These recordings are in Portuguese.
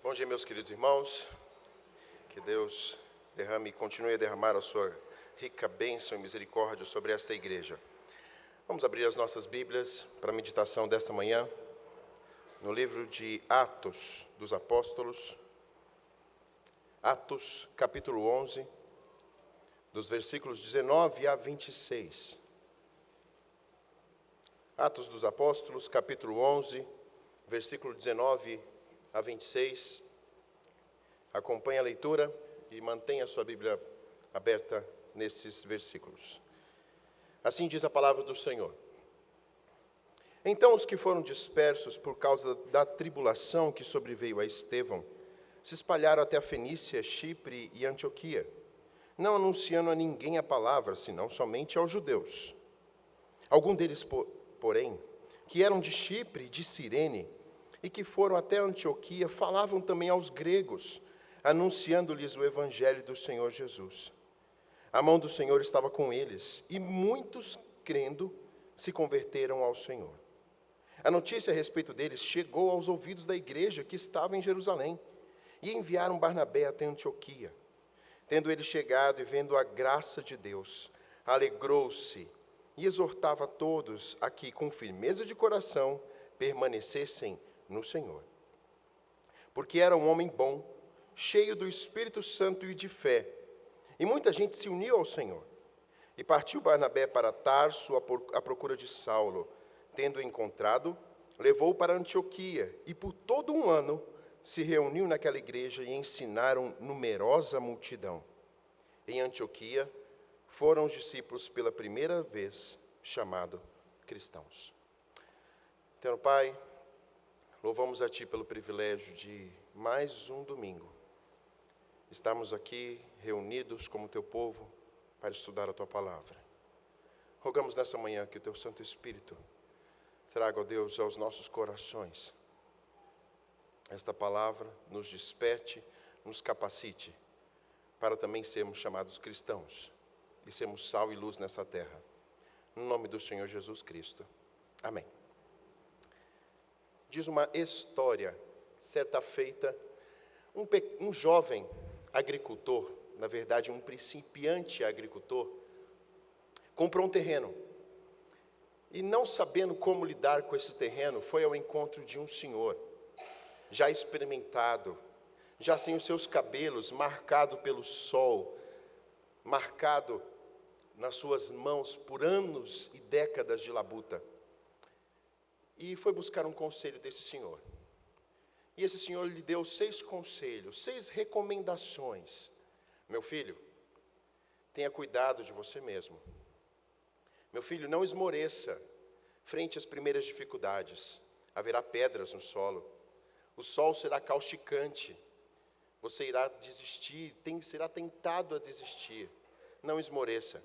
Bom dia, meus queridos irmãos. Que Deus derrame e continue a derramar a sua rica bênção e misericórdia sobre esta igreja. Vamos abrir as nossas Bíblias para a meditação desta manhã, no livro de Atos dos Apóstolos, Atos, capítulo 11, dos versículos 19 a 26. Atos dos Apóstolos, capítulo 11, versículo 19 a 26. Acompanhe a leitura e mantenha a sua Bíblia aberta nesses versículos. Assim diz a palavra do Senhor. Então os que foram dispersos por causa da tribulação que sobreveio a Estevão, se espalharam até a Fenícia, Chipre e Antioquia, não anunciando a ninguém a palavra, senão somente aos judeus. Alguns deles, porém, que eram de Chipre e de Cirene, e que foram até Antioquia, falavam também aos gregos, anunciando-lhes o evangelho do Senhor Jesus. A mão do Senhor estava com eles, e muitos, crendo, se converteram ao Senhor. A notícia a respeito deles chegou aos ouvidos da igreja que estava em Jerusalém, e enviaram Barnabé até Antioquia. Tendo ele chegado e vendo a graça de Deus, alegrou-se e exortava a todos a que, com firmeza de coração, permanecessem no Senhor. Porque era um homem bom, cheio do Espírito Santo e de fé, e muita gente se uniu ao Senhor. E partiu Barnabé para Tarso à procura de Saulo. Tendo-o encontrado, levou-o para Antioquia, e por todo um ano se reuniu naquela igreja e ensinaram numerosa multidão. Em Antioquia foram os discípulos pela primeira vez chamados cristãos. Eterno Pai, louvamos a Ti pelo privilégio de mais um domingo. Estamos aqui reunidos como Teu povo para estudar a Tua palavra. Rogamos nessa manhã que o Teu Santo Espírito traga, ó Deus, aos nossos corações esta palavra, nos desperte, nos capacite, para também sermos chamados cristãos e sermos sal e luz nessa terra. No nome do Senhor Jesus Cristo. Amém. Diz uma história, certa feita, um jovem agricultor, na verdade um principiante agricultor, comprou um terreno. E não sabendo como lidar com esse terreno, foi ao encontro de um senhor, já experimentado, já sem os seus cabelos, marcado pelo sol, marcado nas suas mãos por anos e décadas de labuta. E foi buscar um conselho desse senhor. E esse senhor lhe deu 6 conselhos, 6 recomendações. Meu filho, tenha cuidado de você mesmo. Meu filho, não esmoreça frente às primeiras dificuldades. Haverá pedras no solo. O sol será causticante. Você irá desistir, será tentado a desistir. Não esmoreça.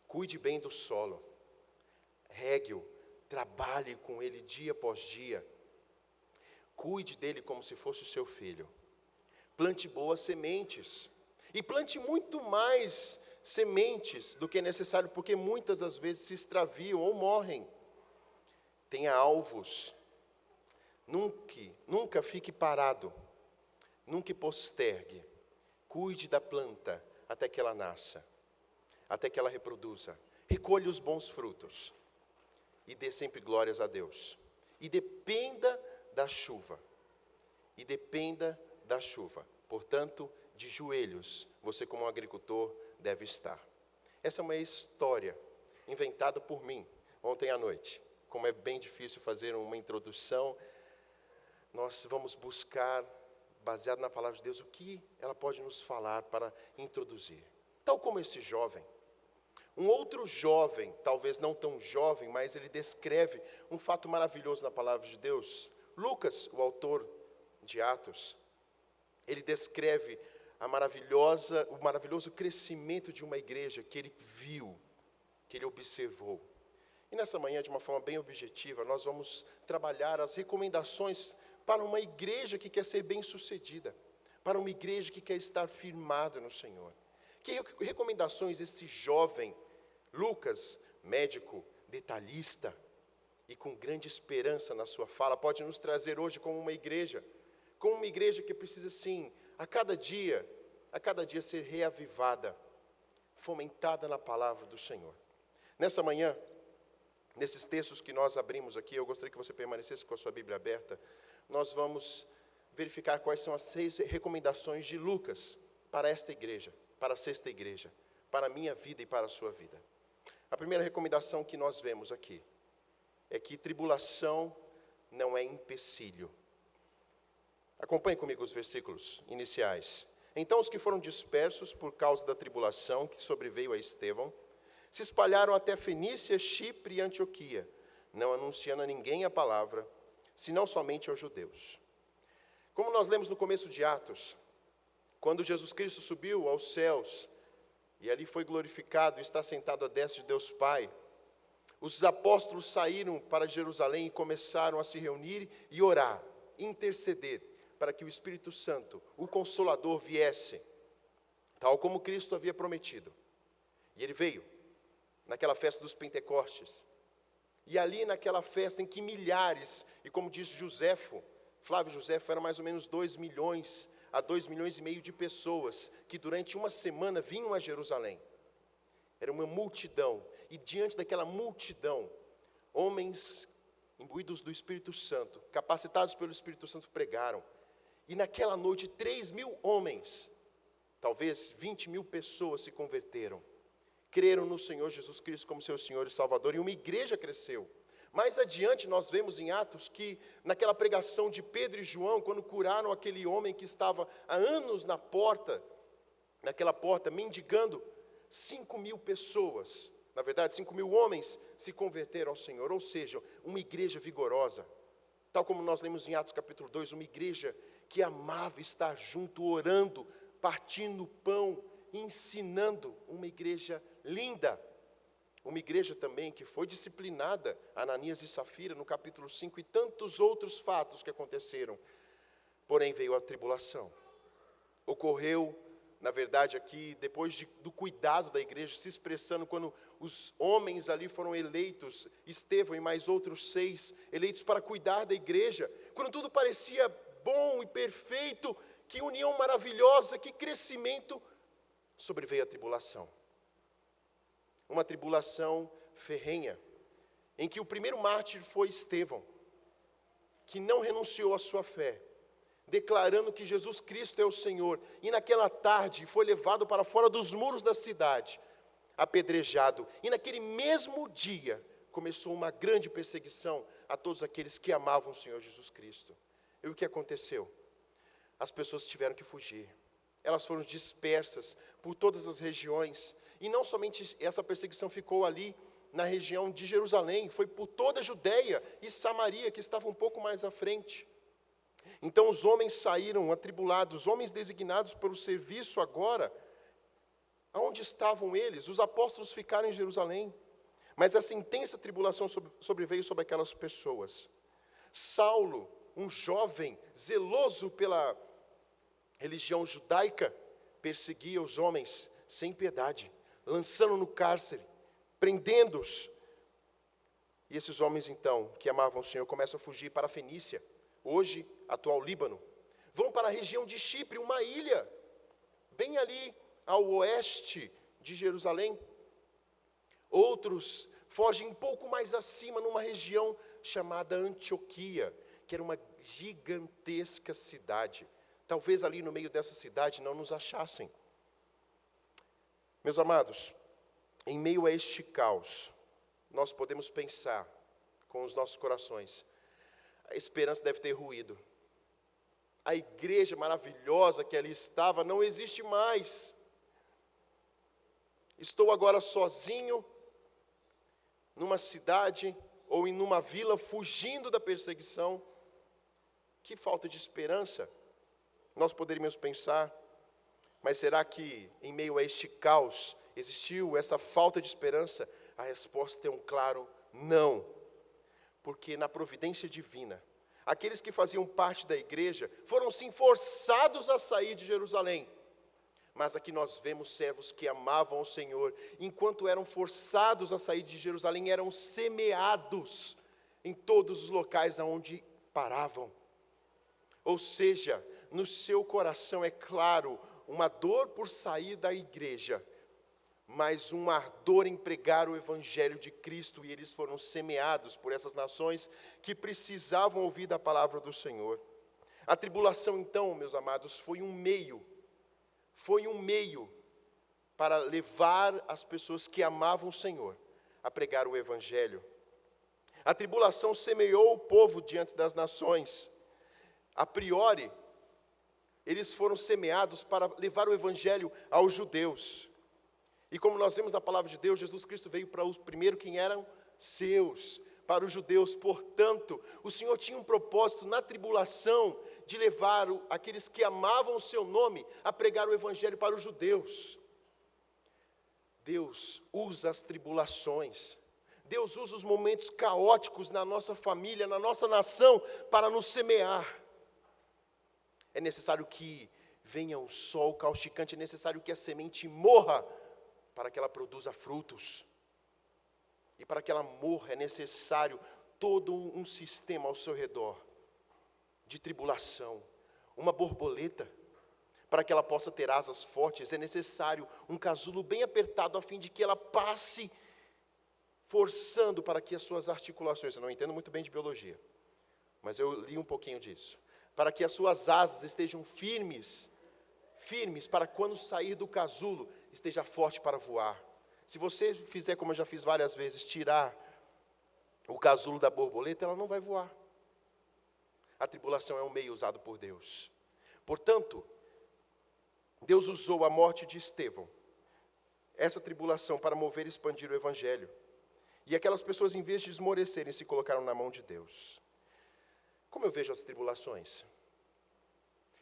Cuide bem do solo. Regue-o. Trabalhe com ele dia após dia. Cuide dele como se fosse o seu filho. Plante boas sementes. E plante muito mais sementes do que é necessário, porque muitas das vezes se extraviam ou morrem. Tenha alvos. Nunca fique parado. Nunca postergue. Cuide da planta até que ela nasça. Até que ela reproduza. Recolha os bons frutos. E dê sempre glórias a Deus. E dependa da chuva. E dependa da chuva. Portanto, de joelhos, você como um agricultor deve estar. Essa é uma história inventada por mim ontem à noite. Como é bem difícil fazer uma introdução, nós vamos buscar, baseado na palavra de Deus, o que ela pode nos falar para introduzir. Tal como esse jovem. Um outro jovem, talvez não tão jovem, mas ele descreve um fato maravilhoso na palavra de Deus. Lucas, o autor de Atos, ele descreve o maravilhoso crescimento de uma igreja que ele viu, que ele observou. E nessa manhã, de uma forma bem objetiva, nós vamos trabalhar as recomendações para uma igreja que quer ser bem-sucedida, para uma igreja que quer estar firmada no Senhor. Que recomendações esse jovem Lucas, médico, detalhista e com grande esperança na sua fala, pode nos trazer hoje como uma igreja, como uma igreja que precisa, sim, a cada dia ser reavivada, fomentada na palavra do Senhor. Nessa manhã, nesses textos que nós abrimos aqui, eu gostaria que você permanecesse com a sua Bíblia aberta. Nós vamos verificar quais são as 6 recomendações de Lucas para esta igreja, para a sexta igreja, para a minha vida e para a sua vida. A primeira recomendação que nós vemos aqui é que tribulação não é empecilho. Acompanhe comigo os versículos iniciais. Então os que foram dispersos por causa da tribulação que sobreveio a Estevão, se espalharam até Fenícia, Chipre e Antioquia, não anunciando a ninguém a palavra, senão somente aos judeus. Como nós lemos no começo de Atos, quando Jesus Cristo subiu aos céus, e ali foi glorificado e está sentado à destra de Deus Pai, os apóstolos saíram para Jerusalém e começaram a se reunir e orar, interceder, para que o Espírito Santo, o Consolador, viesse, tal como Cristo havia prometido. E ele veio, naquela festa dos Pentecostes, e ali naquela festa em que milhares, e como diz Flávio Joséfo, eram mais ou menos 2 milhões a 2 milhões e meio de pessoas, que durante uma semana vinham a Jerusalém. Era uma multidão, e diante daquela multidão, homens imbuídos do Espírito Santo, capacitados pelo Espírito Santo, pregaram. E naquela noite, 3.000 homens, talvez 20.000 pessoas se converteram. Creram no Senhor Jesus Cristo como seu Senhor e Salvador, e uma igreja cresceu. Mais adiante nós vemos em Atos que, naquela pregação de Pedro e João, quando curaram aquele homem que estava há anos naquela porta, mendigando, 5.000 pessoas, na verdade 5.000 homens se converteram ao Senhor, ou seja, uma igreja vigorosa. Tal como nós lemos em Atos capítulo 2, uma igreja que amava estar junto, orando, partindo pão, ensinando, uma igreja linda. Uma igreja também que foi disciplinada, Ananias e Safira, no capítulo 5, e tantos outros fatos que aconteceram. Porém veio a tribulação. Ocorreu, na verdade, aqui, depois do cuidado da igreja, se expressando quando os homens ali foram eleitos, Estevão e mais outros 6, eleitos para cuidar da igreja, quando tudo parecia bom e perfeito, que união maravilhosa, que crescimento, sobreveio a tribulação. Uma tribulação ferrenha, em que o primeiro mártir foi Estevão, que não renunciou à sua fé, declarando que Jesus Cristo é o Senhor, e naquela tarde foi levado para fora dos muros da cidade, apedrejado, e naquele mesmo dia começou uma grande perseguição a todos aqueles que amavam o Senhor Jesus Cristo. E o que aconteceu? As pessoas tiveram que fugir, elas foram dispersas por todas as regiões, e não somente essa perseguição ficou ali na região de Jerusalém, foi por toda a Judéia e Samaria, que estava um pouco mais à frente. Então os homens saíram atribulados, homens designados para o serviço agora. Aonde estavam eles? Os apóstolos ficaram em Jerusalém, mas essa intensa tribulação sobreveio sobre aquelas pessoas. Saulo, um jovem zeloso pela religião judaica, perseguia os homens sem piedade, lançando no cárcere, prendendo-os. E esses homens então, que amavam o Senhor, começam a fugir para a Fenícia, hoje atual Líbano. Vão para a região de Chipre, uma ilha, bem ali ao oeste de Jerusalém. Outros fogem um pouco mais acima, numa região chamada Antioquia, que era uma gigantesca cidade. Talvez ali no meio dessa cidade não nos achassem. Meus amados, em meio a este caos, nós podemos pensar com os nossos corações, a esperança deve ter ruído. A igreja maravilhosa que ali estava não existe mais. Estou agora sozinho, numa cidade ou em uma vila, fugindo da perseguição. Que falta de esperança nós poderíamos pensar. Mas será que em meio a este caos existiu essa falta de esperança? A resposta é um claro não. Porque na providência divina, aqueles que faziam parte da igreja foram sim forçados a sair de Jerusalém. Mas aqui nós vemos servos que amavam o Senhor, enquanto eram forçados a sair de Jerusalém, eram semeados em todos os locais aonde paravam. Ou seja, no seu coração é claro, uma dor por sair da igreja, mas um ardor em pregar o evangelho de Cristo, e eles foram semeados por essas nações que precisavam ouvir da palavra do Senhor. A tribulação, então, meus amados, foi um meio para levar as pessoas que amavam o Senhor a pregar o evangelho. A tribulação semeou o povo diante das nações. A priori, eles foram semeados para levar o evangelho aos judeus. E como nós vemos na palavra de Deus, Jesus Cristo veio para os primeiro quem eram seus, para os judeus. Portanto, o Senhor tinha um propósito na tribulação de levar aqueles que amavam o seu nome a pregar o evangelho para os judeus. Deus usa as tribulações, Deus usa os momentos caóticos na nossa família, na nossa nação, para nos semear. É necessário que venha o sol causticante, é necessário que a semente morra, para que ela produza frutos. E para que ela morra é necessário todo um sistema ao seu redor, de tribulação. Uma borboleta, para que ela possa ter asas fortes, é necessário um casulo bem apertado, a fim de que ela passe forçando para que as suas articulações, eu não entendo muito bem de biologia, mas eu li um pouquinho disso, para que as suas asas estejam firmes, para quando sair do casulo, esteja forte para voar. Se você fizer como eu já fiz várias vezes, tirar o casulo da borboleta, ela não vai voar. A tribulação é um meio usado por Deus. Portanto, Deus usou a morte de Estevão, essa tribulação, para mover e expandir o evangelho. E aquelas pessoas, em vez de esmorecerem, se colocaram na mão de Deus. Como eu vejo as tribulações?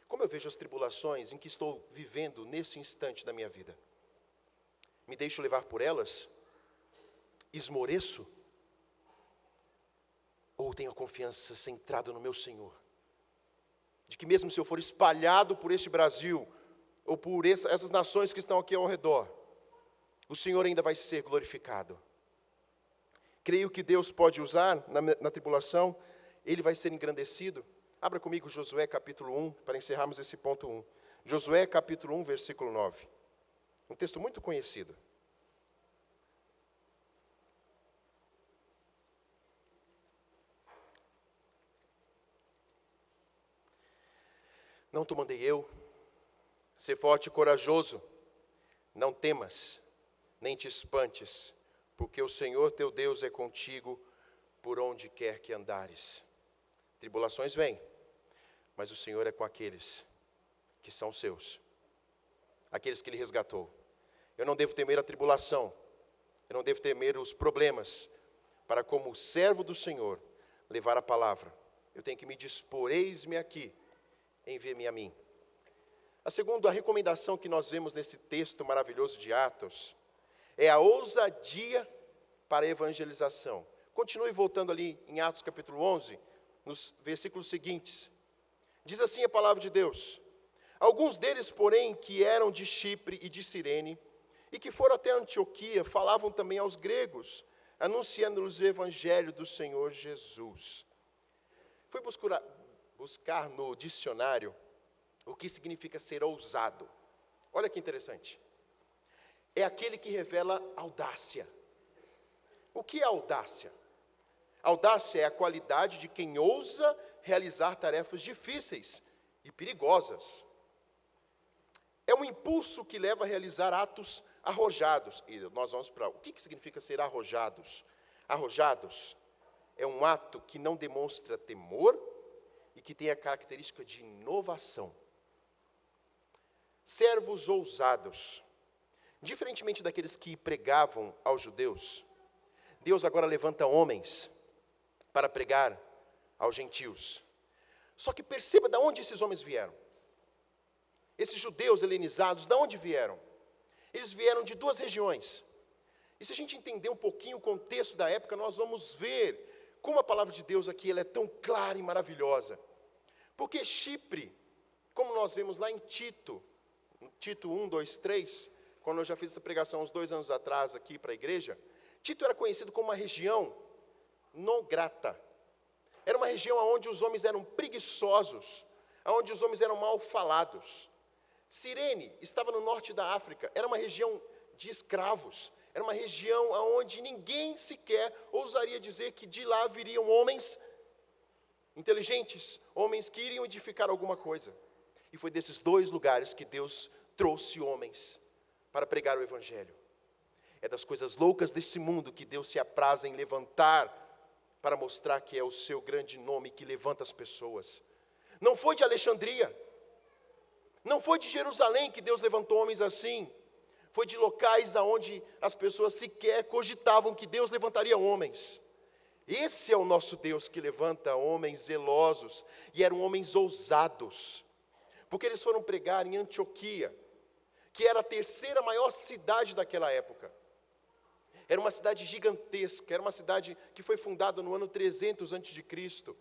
Como eu vejo as tribulações em que estou vivendo nesse instante da minha vida? Me deixo levar por elas? Esmoreço? Ou tenho a confiança centrada no meu Senhor? De que mesmo se eu for espalhado por este Brasil, ou por essas nações que estão aqui ao redor, o Senhor ainda vai ser glorificado. Creio que Deus pode usar na tribulação, Ele vai ser engrandecido. Abra comigo Josué capítulo 1, para encerrarmos esse ponto 1. Josué capítulo 1, versículo 9. Um texto muito conhecido. Não te mandei eu? Ser forte e corajoso, não temas, nem te espantes, porque o Senhor teu Deus é contigo por onde quer que andares. Tribulações vêm, mas o Senhor é com aqueles que são seus, aqueles que Ele resgatou. Eu não devo temer a tribulação, eu não devo temer os problemas, para como servo do Senhor, levar a palavra. Eu tenho que me dispor, eis-me aqui, envie-me a mim. A segunda recomendação que nós vemos nesse texto maravilhoso de Atos, é a ousadia para a evangelização. Continue voltando ali em Atos capítulo 11, nos versículos seguintes. Diz assim a palavra de Deus: alguns deles, porém, que eram de Chipre e de Cirene, e que foram até Antioquia, falavam também aos gregos, anunciando-lhes o evangelho do Senhor Jesus. Fui buscar no dicionário o que significa ser ousado. Olha que interessante. É aquele que revela audácia. O que é audácia? Audácia é a qualidade de quem ousa realizar tarefas difíceis e perigosas. É um impulso que leva a realizar atos arrojados. E nós vamos para o que significa ser arrojados? Arrojados é um ato que não demonstra temor e que tem a característica de inovação. Servos ousados. Diferentemente daqueles que pregavam aos judeus, Deus agora levanta homens para pregar aos gentios. Só que perceba de onde esses homens vieram. Esses judeus helenizados, de onde vieram? Eles vieram de duas regiões. E se a gente entender um pouquinho o contexto da época, nós vamos ver como a palavra de Deus aqui ela é tão clara e maravilhosa. Porque Chipre, como nós vemos lá em Tito 1, 2, 3, quando eu já fiz essa pregação uns 2 anos atrás aqui para a igreja, Tito era conhecido como uma região não grata. Era uma região onde os homens eram preguiçosos, onde os homens eram mal falados. Cirene estava no norte da África, era uma região de escravos, era uma região onde ninguém sequer ousaria dizer que de lá viriam homens inteligentes, homens que iriam edificar alguma coisa. E foi desses dois lugares que Deus trouxe homens para pregar o Evangelho. É das coisas loucas desse mundo que Deus se apraz em levantar para mostrar que é o seu grande nome que levanta as pessoas. Não foi de Alexandria, não foi de Jerusalém que Deus levantou homens assim. Foi de locais aonde as pessoas sequer cogitavam que Deus levantaria homens. Esse é o nosso Deus que levanta homens zelosos, e eram homens ousados, porque eles foram pregar em Antioquia, que era a terceira maior cidade daquela época. Era uma cidade gigantesca, era uma cidade que foi fundada no ano 300 a.C.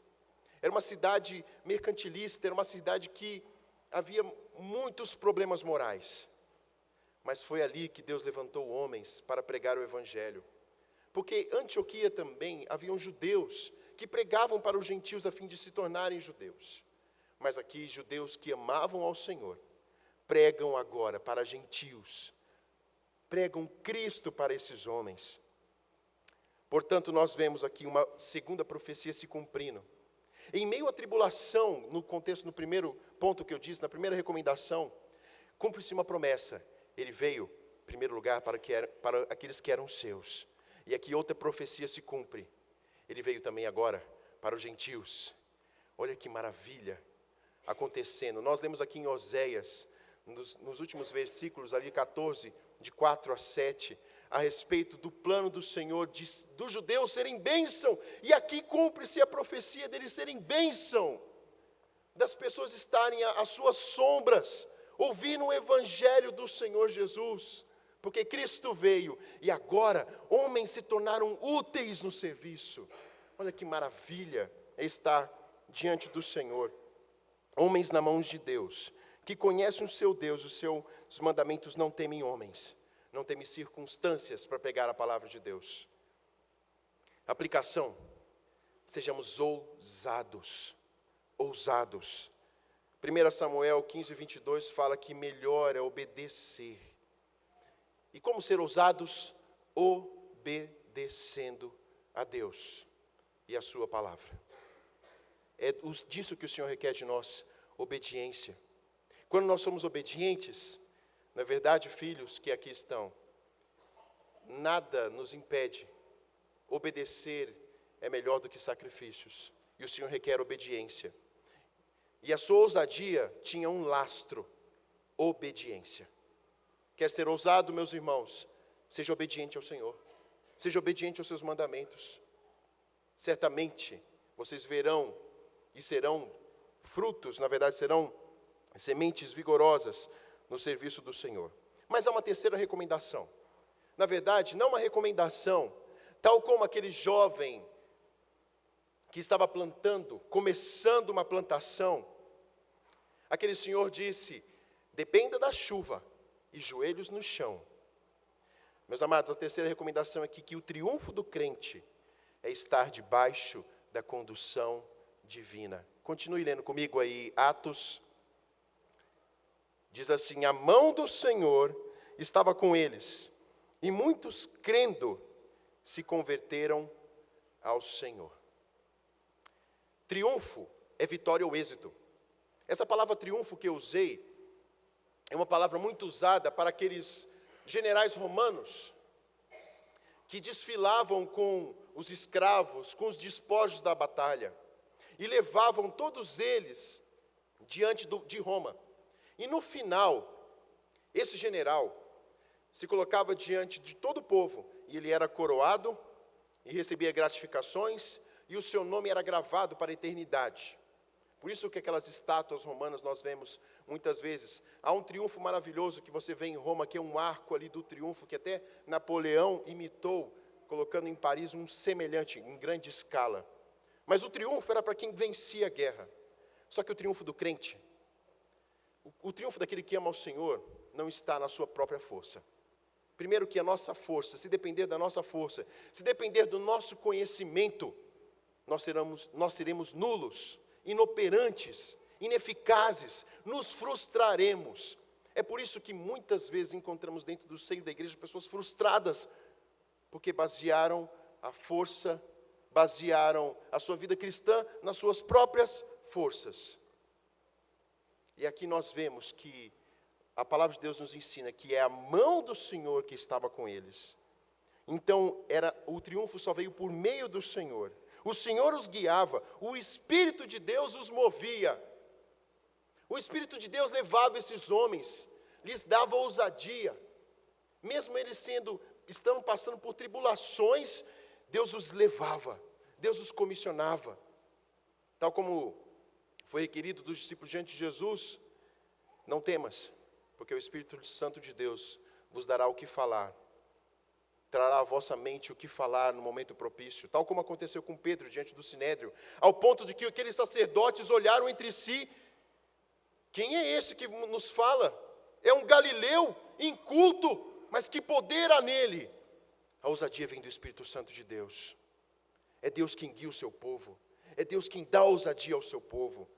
Era uma cidade mercantilista, era uma cidade que havia muitos problemas morais. Mas foi ali que Deus levantou homens para pregar o Evangelho. Porque em Antioquia também haviam judeus que pregavam para os gentios a fim de se tornarem judeus. Mas aqui, judeus que amavam ao Senhor, pregam agora para gentios, pregam Cristo para esses homens. Portanto, nós vemos aqui uma segunda profecia se cumprindo. Em meio à tribulação, no contexto, no primeiro ponto que eu disse, na primeira recomendação, cumpre-se uma promessa. Ele veio, em primeiro lugar, para aqueles que eram seus. E aqui outra profecia se cumpre. Ele veio também agora para os gentios. Olha que maravilha acontecendo. Nós lemos aqui em Oséias, nos últimos versículos, ali 14, de 4 a 7, a respeito do plano do Senhor, dos judeus serem bênção. E aqui cumpre-se a profecia deles serem bênção, das pessoas estarem às suas sombras, ouvindo o Evangelho do Senhor Jesus, porque Cristo veio, e agora homens se tornaram úteis no serviço. Olha que maravilha é estar diante do Senhor. Homens na mão de Deus, que conhecem o seu Deus, os seus mandamentos, não temem homens, não temem circunstâncias para pregar a palavra de Deus. Aplicação: sejamos ousados. 1 Samuel 15, 22 fala que melhor é obedecer. E como ser ousados? Obedecendo a Deus e a sua palavra. É disso que o Senhor requer de nós, obediência. Quando nós somos obedientes, na verdade, filhos que aqui estão, nada nos impede. Obedecer é melhor do que sacrifícios. E o Senhor requer obediência. E a sua ousadia tinha um lastro: obediência. Quer ser ousado, meus irmãos? Seja obediente ao Senhor. Seja obediente aos seus mandamentos. Certamente, vocês verão e serão frutos, na verdade, serão sementes vigorosas no serviço do Senhor. Mas há uma terceira recomendação. Na verdade, não uma recomendação, tal como aquele jovem que estava plantando, começando uma plantação. Aquele senhor disse: dependa da chuva e joelhos no chão. Meus amados, a terceira recomendação é que o triunfo do crente é estar debaixo da condução divina. Continue lendo comigo aí, Atos. Diz assim: a mão do Senhor estava com eles, e muitos, crendo, se converteram ao Senhor. Triunfo é vitória ou êxito. Essa palavra triunfo que eu usei é uma palavra muito usada para aqueles generais romanos que desfilavam com os escravos, com os despojos da batalha, e levavam todos eles diante de Roma. E no final, esse general se colocava diante de todo o povo, e ele era coroado, e recebia gratificações, e o seu nome era gravado para a eternidade. Por isso que aquelas estátuas romanas nós vemos muitas vezes. Há um triunfo maravilhoso que você vê em Roma, que é um arco ali do triunfo, que até Napoleão imitou, colocando em Paris um semelhante, em grande escala. Mas o triunfo era para quem vencia a guerra. Só que o triunfo do crente, o triunfo daquele que ama ao Senhor, não está na sua própria força. Primeiro que a nossa força, se depender da nossa força, se depender do nosso conhecimento, nós seremos nulos, inoperantes ineficazes, nos frustraremos. É por isso que muitas vezes encontramos dentro do seio da igreja pessoas frustradas, porque basearam a força, basearam a sua vida cristã nas suas próprias forças. E aqui nós vemos que a palavra de Deus nos ensina que é a mão do Senhor que estava com eles. Então, o triunfo só veio por meio do Senhor. O Senhor os guiava, o Espírito de Deus os movia. O Espírito de Deus levava esses homens, lhes dava ousadia. Mesmo eles estando passando por tribulações, Deus os levava, Deus os comissionava. Tal como foi requerido dos discípulos diante de Jesus, não temas, porque o Espírito Santo de Deus vos dará o que falar. Trará à vossa mente o que falar no momento propício, tal como aconteceu com Pedro diante do Sinédrio, ao ponto de que aqueles sacerdotes olharam entre si: quem é esse que nos fala? É um galileu inculto, mas que poder há nele? A ousadia vem do Espírito Santo de Deus. É Deus quem guia o seu povo, é Deus quem dá ousadia ao seu povo.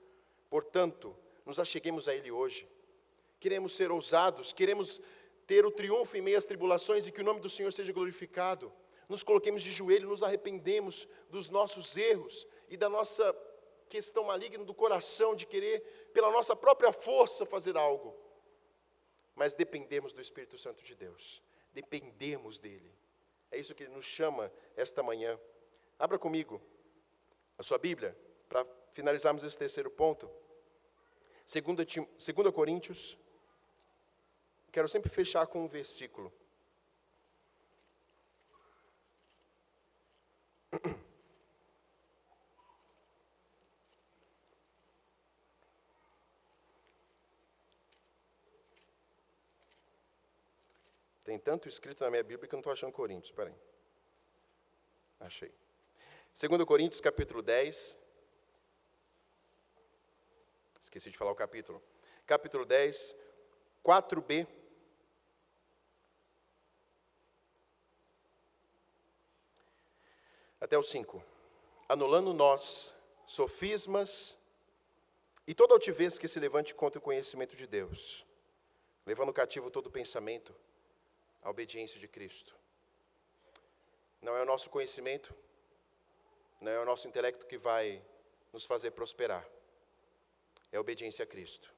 Portanto, nos acheguemos a Ele hoje. Queremos ser ousados, queremos ter o triunfo em meio às tribulações e que o nome do Senhor seja glorificado. Nos coloquemos de joelho, nos arrependemos dos nossos erros e da nossa questão maligna do coração de querer, pela nossa própria força, fazer algo. Mas dependemos do Espírito Santo de Deus, dependemos dEle. É isso que Ele nos chama esta manhã. Abra comigo a sua Bíblia, para finalizarmos esse terceiro ponto. 2 Coríntios. Quero sempre fechar com um versículo. Tem tanto escrito na minha Bíblia que eu não estou achando Coríntios. Espera aí. Achei. 2 Coríntios, capítulo 10. Esqueci de falar o capítulo. Capítulo 10, 4b. Até o 5. Anulando nós sofismas e toda altivez que se levante contra o conhecimento de Deus, levando cativo todo pensamento à obediência de Cristo. Não é o nosso conhecimento, não é o nosso intelecto que vai nos fazer prosperar. É a obediência a Cristo.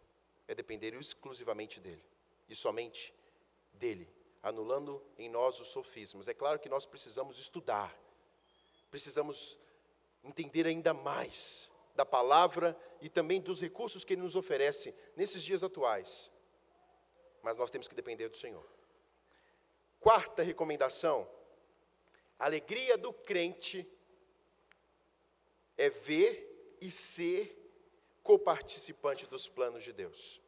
É depender exclusivamente dEle. E somente dEle. Anulando em nós os sofismas. É claro que nós precisamos estudar. Precisamos entender ainda mais da palavra e também dos recursos que Ele nos oferece nesses dias atuais. Mas nós temos que depender do Senhor. Quarta recomendação. A alegria do crente é ver e ser coparticipante dos planos de Deus.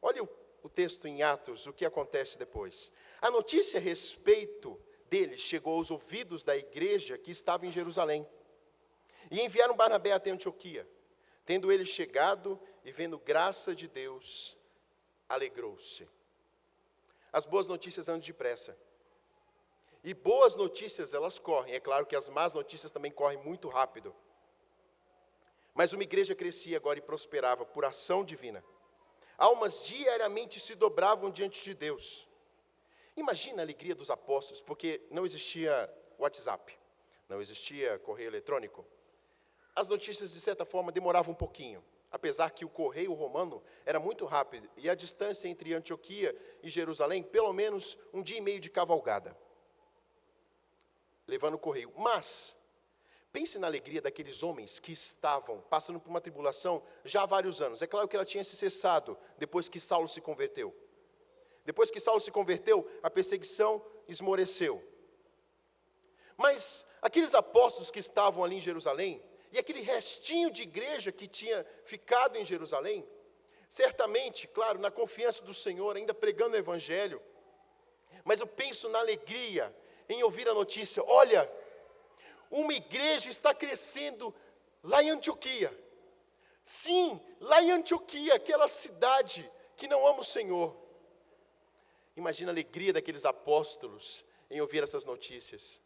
Olha o texto em Atos, o que acontece depois. A notícia a respeito dele chegou aos ouvidos da igreja que estava em Jerusalém. E enviaram Barnabé até Antioquia. Tendo ele chegado e vendo graça de Deus, alegrou-se. As boas notícias andam depressa. E boas notícias, elas correm. É claro que as más notícias também correm muito rápido. Mas uma igreja crescia agora e prosperava por ação divina. Almas diariamente se dobravam diante de Deus. Imagina a alegria dos apóstolos, porque não existia WhatsApp, não existia correio eletrônico. As notícias, de certa forma, demoravam um pouquinho, apesar que o correio romano era muito rápido, e a distância entre Antioquia e Jerusalém, pelo menos 1 dia e meio de cavalgada, levando o correio. Mas pense na alegria daqueles homens que estavam passando por uma tribulação já há vários anos. É claro que ela tinha se cessado depois que Saulo se converteu. Depois que Saulo se converteu, a perseguição esmoreceu. Mas aqueles apóstolos que estavam ali em Jerusalém, e aquele restinho de igreja que tinha ficado em Jerusalém, certamente, claro, na confiança do Senhor, ainda pregando o Evangelho, mas eu penso na alegria em ouvir a notícia: olha, uma igreja está crescendo lá em Antioquia. Sim, lá em Antioquia, aquela cidade que não ama o Senhor. Imagina a alegria daqueles apóstolos em ouvir essas notícias.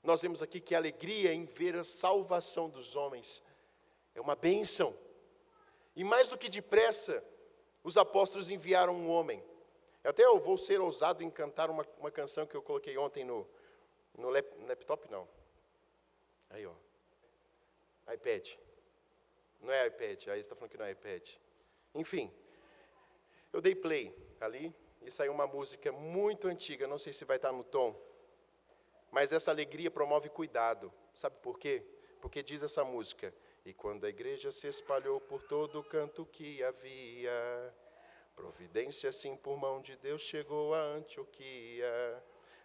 Nós vemos aqui que a alegria em ver a salvação dos homens é uma bênção. E mais do que depressa, os apóstolos enviaram um homem. Até eu vou ser ousado em cantar uma canção que eu coloquei ontem no laptop, não. Aí, ó. iPad. Não é iPad, aí você está falando que não é iPad. Enfim, eu dei play ali e saiu uma música muito antiga, não sei se vai estar no tom. Mas essa alegria promove cuidado. Sabe por quê? Porque diz essa música: e quando a igreja se espalhou por todo o canto que havia, providência assim por mão de Deus chegou a Antioquia,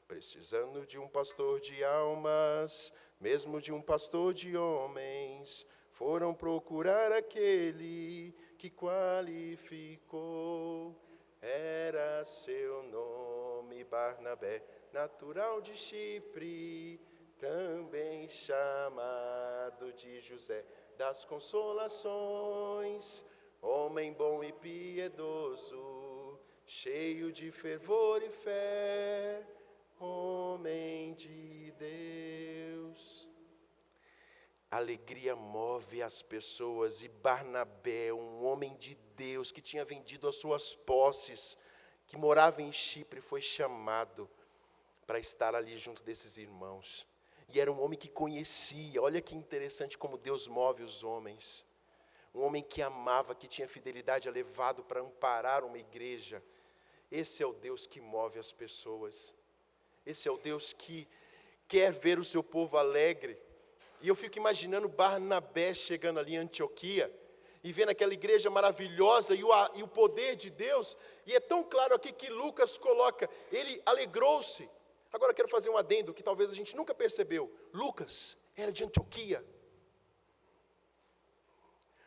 precisando de um pastor de almas, mesmo de um pastor de homens, foram procurar aquele que qualificou. Era seu nome Barnabé, natural de Chipre, também chamado de José das Consolações, homem bom e piedoso, cheio de fervor e fé, homem de Deus. Alegria move as pessoas, e Barnabé, um homem de Deus que tinha vendido as suas posses, que morava em Chipre, foi chamado para estar ali junto desses irmãos. E era um homem que conhecia, olha que interessante como Deus move os homens. Um homem que amava, que tinha fidelidade, levado para amparar uma igreja. Esse é o Deus que move as pessoas. Esse é o Deus que quer ver o seu povo alegre. E eu fico imaginando Barnabé chegando ali em Antioquia e vendo aquela igreja maravilhosa e o poder de Deus. E é tão claro aqui que Lucas coloca, ele alegrou-se. Agora eu quero fazer um adendo que talvez a gente nunca percebeu. Lucas era de Antioquia.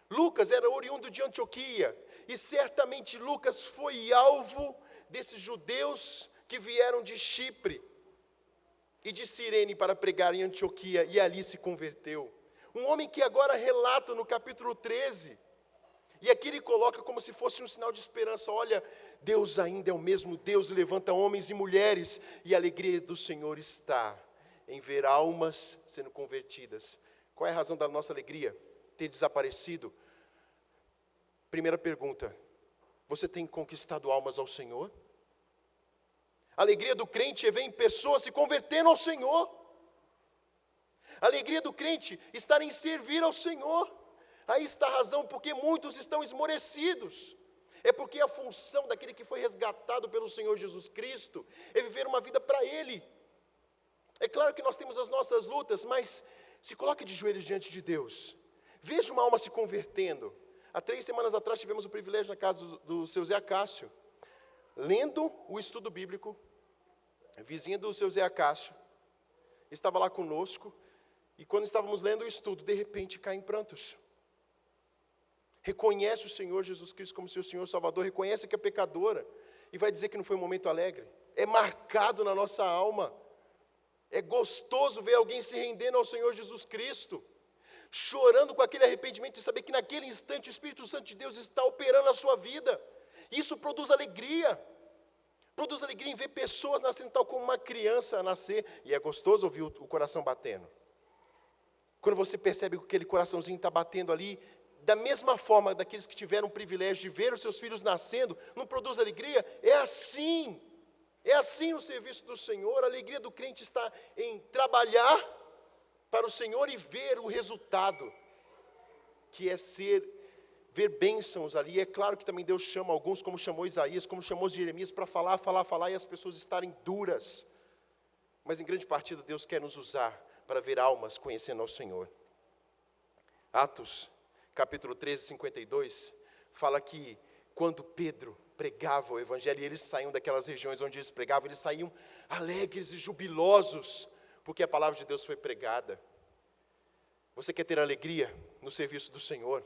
Lucas era oriundo de Antioquia. E certamente Lucas foi alvo desses judeus que vieram de Chipre e de Cirene para pregar em Antioquia, e ali se converteu. Um homem que agora relata no capítulo 13, e aqui ele coloca como se fosse um sinal de esperança: olha, Deus ainda é o mesmo Deus, levanta homens e mulheres, e a alegria do Senhor está em ver almas sendo convertidas. Qual é a razão da nossa alegria? Ter desaparecido? Primeira pergunta: você tem conquistado almas ao Senhor? A alegria do crente é ver em pessoas se convertendo ao Senhor. A alegria do crente está em servir ao Senhor. Aí está a razão porque muitos estão esmorecidos. É porque a função daquele que foi resgatado pelo Senhor Jesus Cristo é viver uma vida para Ele. É claro que nós temos as nossas lutas, mas se coloque de joelhos diante de Deus. Veja uma alma se convertendo. Há 3 semanas atrás tivemos o privilégio na casa do seu Zé Acácio, lendo o estudo bíblico. A vizinha do seu Zé Acácio estava lá conosco, e quando estávamos lendo o estudo, de repente cai em prantos. Reconhece o Senhor Jesus Cristo como seu Senhor Salvador, reconhece que é pecadora, e vai dizer que não foi um momento alegre. É marcado na nossa alma. É gostoso ver alguém se rendendo ao Senhor Jesus Cristo, chorando com aquele arrependimento e saber que naquele instante o Espírito Santo de Deus está operando na sua vida. Isso produz alegria. Produz alegria em ver pessoas nascendo tal como uma criança a nascer. E é gostoso ouvir o coração batendo. Quando você percebe que aquele coraçãozinho está batendo ali, da mesma forma daqueles que tiveram o privilégio de ver os seus filhos nascendo, não produz alegria? É assim o serviço do Senhor. A alegria do crente está em trabalhar para o Senhor e ver o resultado, que é ver bênçãos ali. É claro que também Deus chama alguns, como chamou Isaías, como chamou Jeremias, para falar, e as pessoas estarem duras. Mas em grande partida Deus quer nos usar para ver almas conhecendo ao Senhor. Atos, capítulo 13, 52, fala que quando Pedro pregava o Evangelho, e eles saíam daquelas regiões onde eles pregavam, eles saíam alegres e jubilosos, porque a palavra de Deus foi pregada. Você quer ter alegria no serviço do Senhor?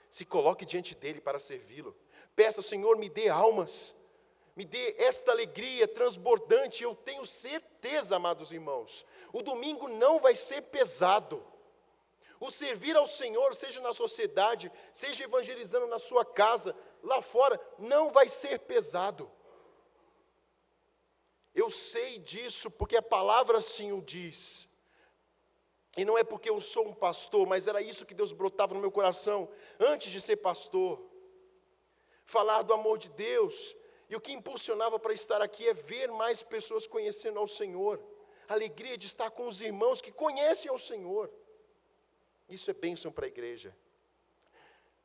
Se coloque diante dele para servi-lo. Peça: Senhor, me dê almas, me dê esta alegria transbordante. Eu tenho certeza, amados irmãos, o domingo não vai ser pesado. O servir ao Senhor, seja na sociedade, seja evangelizando na sua casa, lá fora, não vai ser pesado. Eu sei disso porque a palavra assim o diz. E não é porque eu sou um pastor, mas era isso que Deus brotava no meu coração, antes de ser pastor. Falar do amor de Deus, e o que impulsionava para estar aqui é ver mais pessoas conhecendo ao Senhor. A alegria de estar com os irmãos que conhecem ao Senhor. Isso é bênção para a igreja.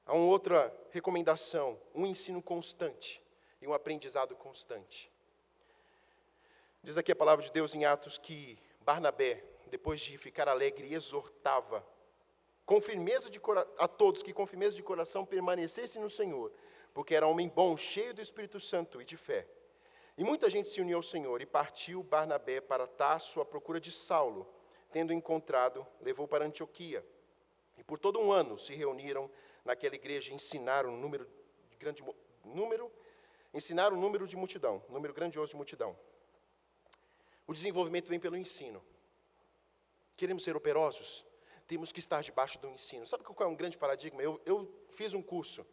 Há uma outra recomendação, um ensino constante e um aprendizado constante. Diz aqui a palavra de Deus em Atos que Barnabé, depois de ficar alegre, exortava com firmeza a todos que com firmeza de coração permanecessem no Senhor, porque era homem bom, cheio do Espírito Santo e de fé. E muita gente se uniu ao Senhor, e partiu Barnabé para Tarso à procura de Saulo. Tendo encontrado, levou para Antioquia. E por todo um ano se reuniram naquela igreja e ensinaram um número grandioso de multidão. O desenvolvimento vem pelo ensino. Queremos ser operosos? Temos que estar debaixo do ensino. Sabe qual é um grande paradigma? Eu fiz um curso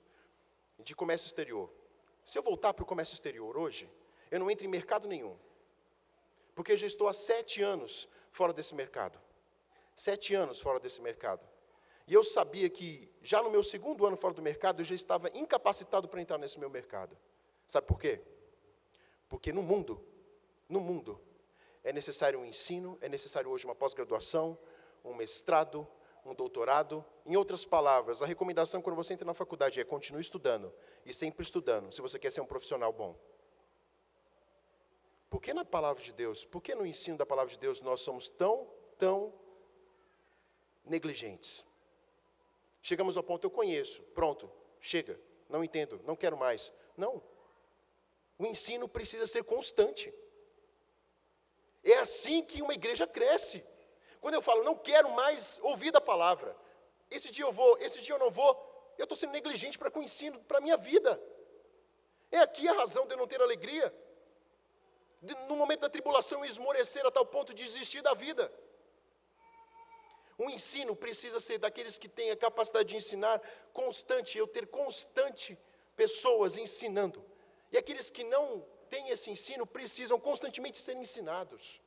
de comércio exterior. Se eu voltar para o comércio exterior hoje, eu não entro em mercado nenhum. Porque eu já estou há 7 anos fora desse mercado. 7 anos fora desse mercado. E eu sabia que, já no meu 2º ano fora do mercado, eu já estava incapacitado para entrar nesse meu mercado. Sabe por quê? Porque no mundo, é necessário um ensino, é necessário hoje uma pós-graduação, um mestrado, um doutorado. Em outras palavras, a recomendação quando você entra na faculdade é continue estudando, e sempre estudando, se você quer ser um profissional bom. Por que na palavra de Deus, por que no ensino da palavra de Deus nós somos tão negligentes? Chegamos ao ponto, eu conheço, pronto, chega, não entendo, não quero mais. Não, o ensino precisa ser constante. É assim que uma igreja cresce. Quando eu falo, não quero mais ouvir da palavra, esse dia eu vou, esse dia eu não vou, eu estou sendo negligente para com o ensino, para a minha vida. É aqui a razão de eu não ter alegria. No momento da tribulação, esmorecer a tal ponto de desistir da vida. O ensino precisa ser daqueles que têm a capacidade de ensinar constante, eu ter constante pessoas ensinando. E aqueles que não têm esse ensino precisam constantemente ser ensinados.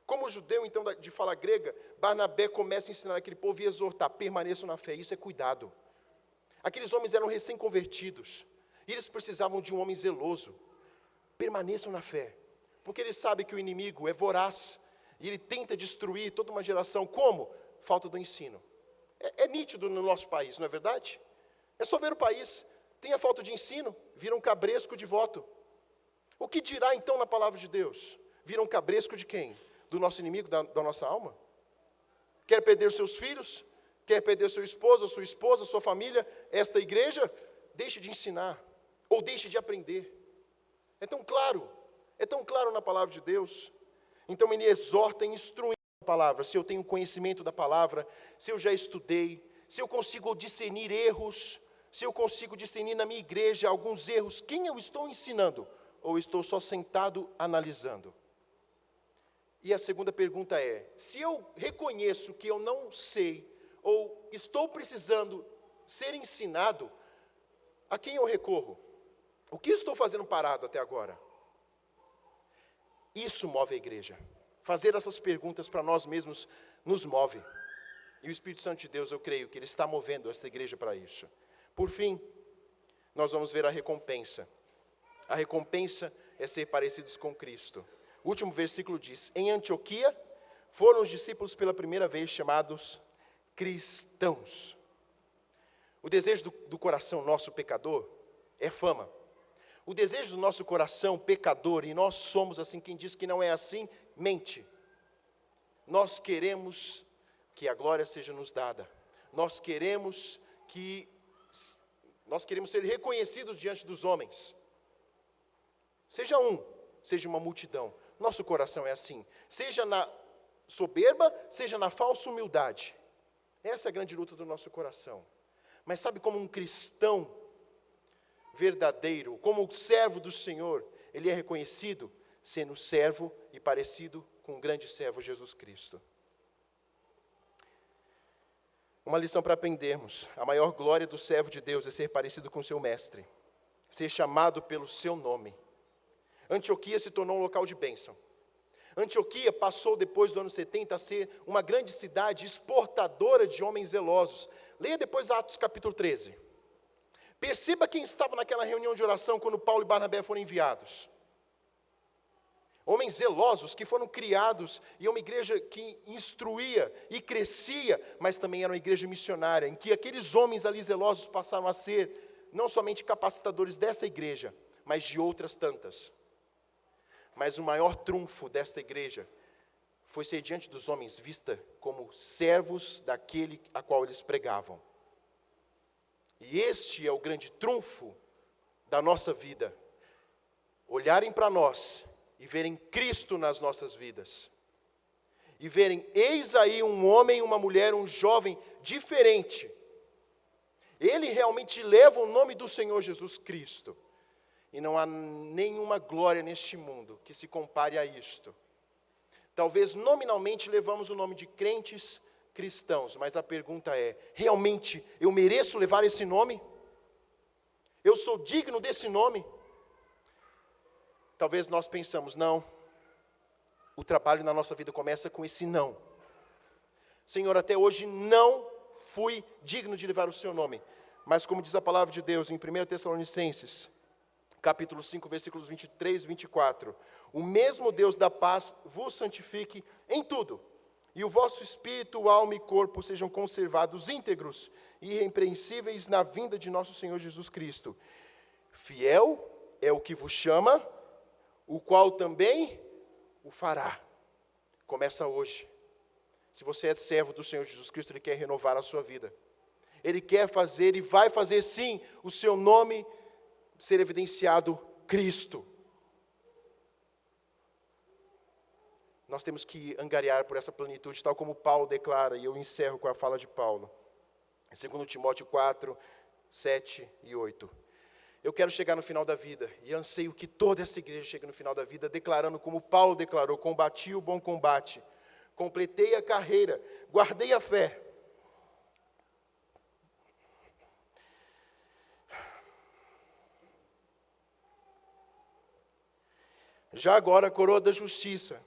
Como judeu, então, de fala grega, Barnabé começa a ensinar aquele povo e exortar, permaneçam na fé, isso é cuidado. Aqueles homens eram recém-convertidos, e eles precisavam de um homem zeloso. Permaneçam na fé, porque eles sabem que o inimigo é voraz, e ele tenta destruir toda uma geração. Como? Falta do ensino. É nítido no nosso país, não é verdade? É só ver o país, tem a falta de ensino, vira um cabresco de voto. O que dirá então na palavra de Deus? Vira um cabresco de quem? Do nosso inimigo, da nossa alma? Quer perder os seus filhos? Quer perder seu esposo, sua esposa, sua família? Esta igreja? Deixe de ensinar, ou deixe de aprender. É tão claro na palavra de Deus. Então ele exorta e instrui a palavra. Se eu tenho conhecimento da palavra, se eu já estudei, se eu consigo discernir erros, se eu consigo discernir na minha igreja alguns erros, quem eu estou ensinando? Ou estou só sentado analisando? E a segunda pergunta é, se eu reconheço que eu não sei, ou estou precisando ser ensinado, a quem eu recorro? O que estou fazendo parado até agora? Isso move a igreja. Fazer essas perguntas para nós mesmos nos move. E o Espírito Santo de Deus, eu creio que Ele está movendo essa igreja para isso. Por fim, nós vamos ver a recompensa. A recompensa é ser parecidos com Cristo. O último versículo diz, em Antioquia foram os discípulos pela primeira vez chamados cristãos. O desejo do coração nosso pecador é fama. O desejo do nosso coração pecador, e nós somos assim, quem diz que não é assim, mente. Nós queremos que a glória seja nos dada. Nós queremos ser reconhecidos diante dos homens. Seja seja uma multidão. Nosso coração é assim. Seja na soberba, seja na falsa humildade. Essa é a grande luta do nosso coração. Mas sabe como um cristão verdadeiro, como o servo do Senhor, ele é reconhecido sendo servo e parecido com o grande servo Jesus Cristo. Uma lição para aprendermos. A maior glória do servo de Deus é ser parecido com seu mestre, ser chamado pelo seu nome. Antioquia se tornou um local de bênção. Antioquia passou, depois do ano 70, a ser uma grande cidade exportadora de homens zelosos. Leia depois Atos capítulo 13. Perceba quem estava naquela reunião de oração quando Paulo e Barnabé foram enviados. Homens zelosos que foram criados em uma igreja que instruía e crescia, mas também era uma igreja missionária, em que aqueles homens ali zelosos passaram a ser não somente capacitadores dessa igreja, mas de outras tantas. Mas o maior trunfo desta igreja foi ser diante dos homens vista como servos daquele a qual eles pregavam. E este é o grande trunfo da nossa vida. Olharem para nós e verem Cristo nas nossas vidas. E verem, eis aí um homem, uma mulher, um jovem diferente. Ele realmente leva o nome do Senhor Jesus Cristo. E não há nenhuma glória neste mundo que se compare a isto. Talvez nominalmente levamos o nome de crentes cristãos, mas a pergunta é, realmente eu mereço levar esse nome? Eu sou digno desse nome? Talvez nós pensamos, não, o trabalho na nossa vida começa com esse não. Senhor, até hoje não fui digno de levar o seu nome, mas como diz a palavra de Deus em 1 Tessalonicenses, capítulo 5, versículos 23 e 24, o mesmo Deus da paz vos santifique em tudo, e o vosso espírito, alma e corpo sejam conservados íntegros e irrepreensíveis na vinda de nosso Senhor Jesus Cristo. Fiel é o que vos chama, o qual também o fará. Começa hoje. Se você é servo do Senhor Jesus Cristo, Ele quer renovar a sua vida. Ele quer fazer e vai fazer sim o seu nome ser evidenciado Cristo. Nós temos que angariar por essa plenitude, tal como Paulo declara, e eu encerro com a fala de Paulo. Em 2 Timóteo 4, 7 e 8. Eu quero chegar no final da vida, e anseio que toda essa igreja chegue no final da vida, declarando como Paulo declarou, combati o bom combate, completei a carreira, guardei a fé. Já agora a coroa da justiça,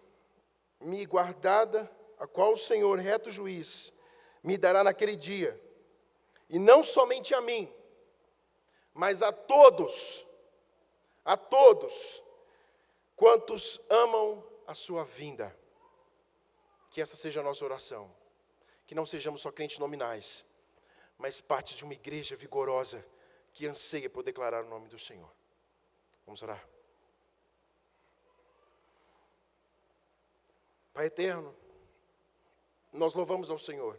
me guardada, a qual o Senhor, reto juiz, me dará naquele dia, e não somente a mim, mas a todos, quantos amam a sua vinda. Que essa seja a nossa oração, que não sejamos só crentes nominais, mas partes de uma igreja vigorosa, que anseia por declarar o nome do Senhor. Vamos orar. Pai eterno, nós louvamos ao Senhor,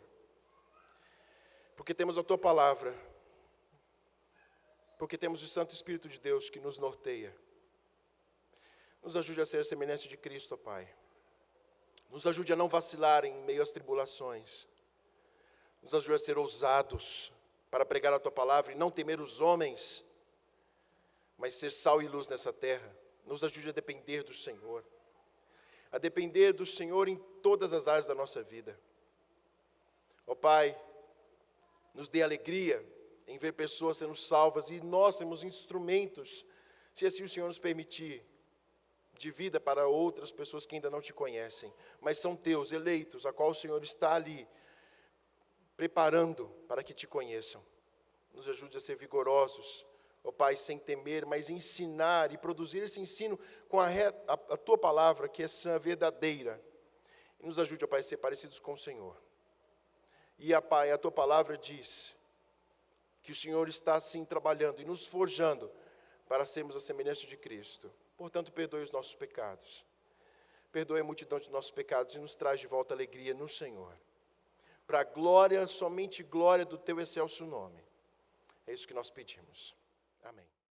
porque temos a Tua palavra, porque temos o Santo Espírito de Deus que nos norteia. Nos ajude a ser a semelhança de Cristo, ó Pai. Nos ajude a não vacilar em meio às tribulações. Nos ajude a ser ousados para pregar a Tua palavra e não temer os homens, mas ser sal e luz nessa terra. Nos ajude a depender do Senhor. A depender do Senhor em todas as áreas da nossa vida. Ó Pai, nos dê alegria em ver pessoas sendo salvas e nós sermos instrumentos, se assim o Senhor nos permitir, de vida para outras pessoas que ainda não Te conhecem, mas são Teus, eleitos, a qual o Senhor está ali, preparando para que Te conheçam. Nos ajude a ser vigorosos, ó Pai, sem temer, mas ensinar e produzir esse ensino com a Tua palavra, que é sã, verdadeira. E nos ajude, ó Pai, a ser parecidos com o Senhor. E, ó Pai, a Tua palavra diz que o Senhor está assim trabalhando e nos forjando para sermos a semelhança de Cristo. Portanto, perdoe os nossos pecados. Perdoe a multidão de nossos pecados e nos traz de volta alegria no Senhor. Para a glória, somente glória do Teu excelso nome. É isso que nós pedimos. Amém.